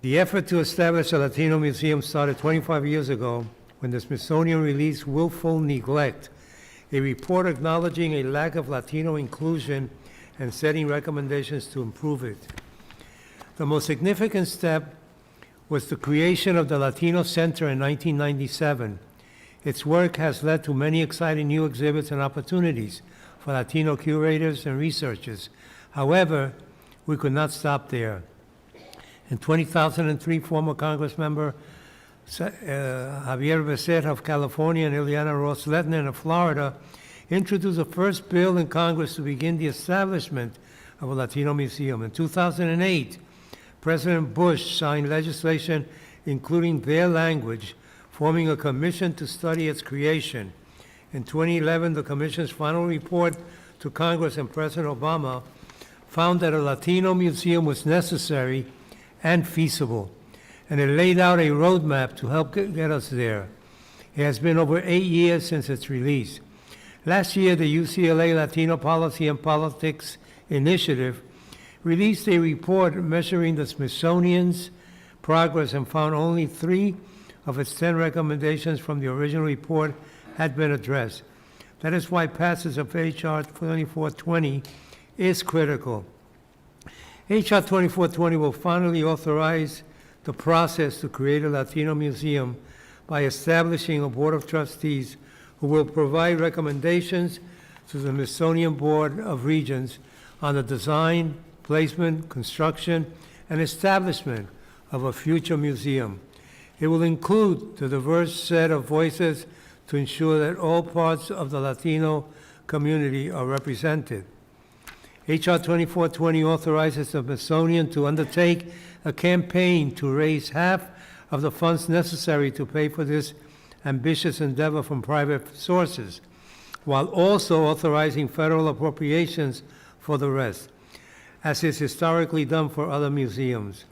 The effort to establish a Latino museum started 25 years ago when the Smithsonian released Willful Neglect, a report acknowledging a lack of Latino inclusion and setting recommendations to improve it. The most significant step was the creation of the Latino Center in 1997. Its work has led to many exciting new exhibits and opportunities for Latino curators and researchers. However, we could not stop there. In 2003, former Congressmember Javier Becerra of California and Ileana Ross-Lehtinen of Florida introduced the first bill in Congress to begin the establishment of a Latino museum. In 2008, President Bush signed legislation including their language, forming a commission to study its creation. In 2011, the commission's final report to Congress and President Obama found that a Latino museum was necessary and feasible, and it laid out a roadmap to help get us there. It has been over 8 years since its release. Last year, the UCLA Latino Policy and Politics Initiative released a report measuring the Smithsonian's progress and found only 3 of its 10 recommendations from the original report had been addressed. That is why passage of H.R. 2420 is critical. H.R. 2420 will finally authorize the process to create a Latino museum by establishing a board of trustees who will provide recommendations to the Smithsonian Board of Regents on the design, placement, construction, and establishment of a future museum. It will include the diverse set of voices to ensure that all parts of the Latino community are represented. H.R. 2420 authorizes the Smithsonian to undertake a campaign to raise half of the funds necessary to pay for this ambitious endeavor from private sources, while also authorizing federal appropriations for the rest, as is historically done for other museums.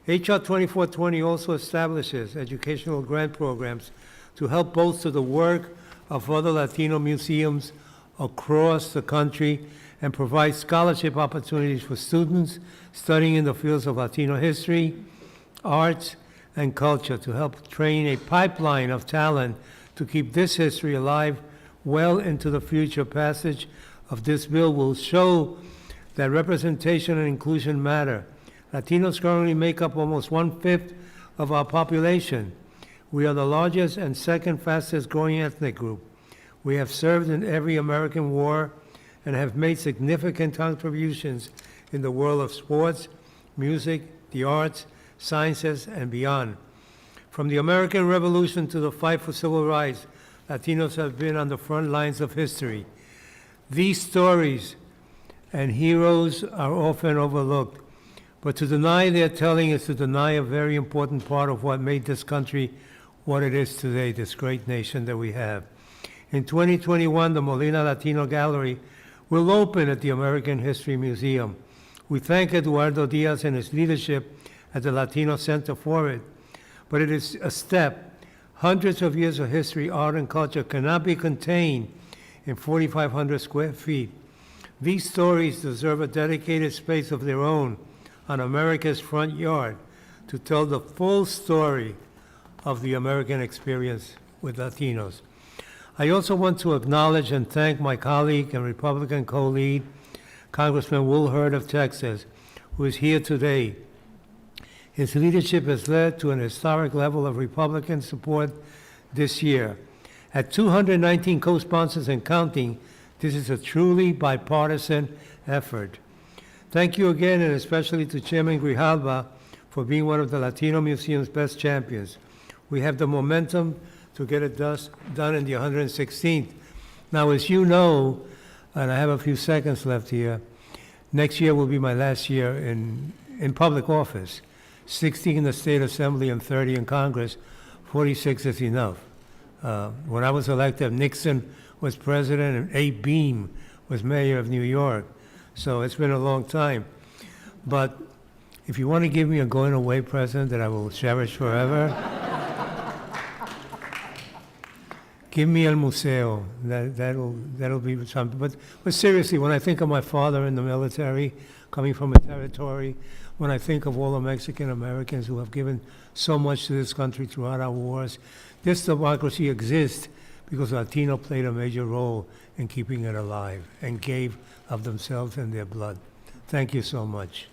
H.R. 2420 also establishes educational grant programs to help bolster the work of other Latino museums across the country and provide scholarship opportunities for students studying in the fields of Latino history, arts, and culture to help train a pipeline of talent to keep this history alive well into the future. Passage of this bill will show that representation and inclusion matter. Latinos currently make up almost 1/5 of our population. We are the largest and second fastest growing ethnic group. We have served in every American war and have made significant contributions in the world of sports, music, the arts, sciences, and beyond. From the American Revolution to the fight for civil rights, Latinos have been on the front lines of history. These stories and heroes are often overlooked, but to deny their telling is to deny a very important part of what made this country what it is today, this great nation that we have. In 2021, the Molina Latino Gallery will open at the American History Museum. We thank Eduardo Díaz and his leadership at the Latino Center for it, but it is a step. Hundreds of years of history, art, and culture cannot be contained in 4,500 square feet. These stories deserve a dedicated space of their own on America's front yard to tell the full story of the American experience with Latinos. I also want to acknowledge and thank my colleague and Republican co-lead, Congressman Huerta of Texas, who is here today. His leadership has led to an historic level of Republican support this year. At 219 co-sponsors and counting, this is a truly bipartisan effort. Thank you again, and especially to Chairman Grijalva for being one of the Latino Museum's best champions. We have the momentum to get it done in the 116th. Now, as you know, and I have a few seconds left here, next year will be my last year in public office. 60 in the State Assembly and 30 in Congress. 46 is enough. When I was elected, Nixon was president and Abe Beame was mayor of New York. So it's been a long time. But if you want to give me a going away present that I will cherish forever, give me El Museo. That'll be something. But seriously, when I think of my father in the military, coming from a territory when I think of all the Mexican Americans who have given so much to this country throughout our wars. This democracy exists because Latino played a major role in keeping it alive and gave of themselves and their blood. Thank you so much.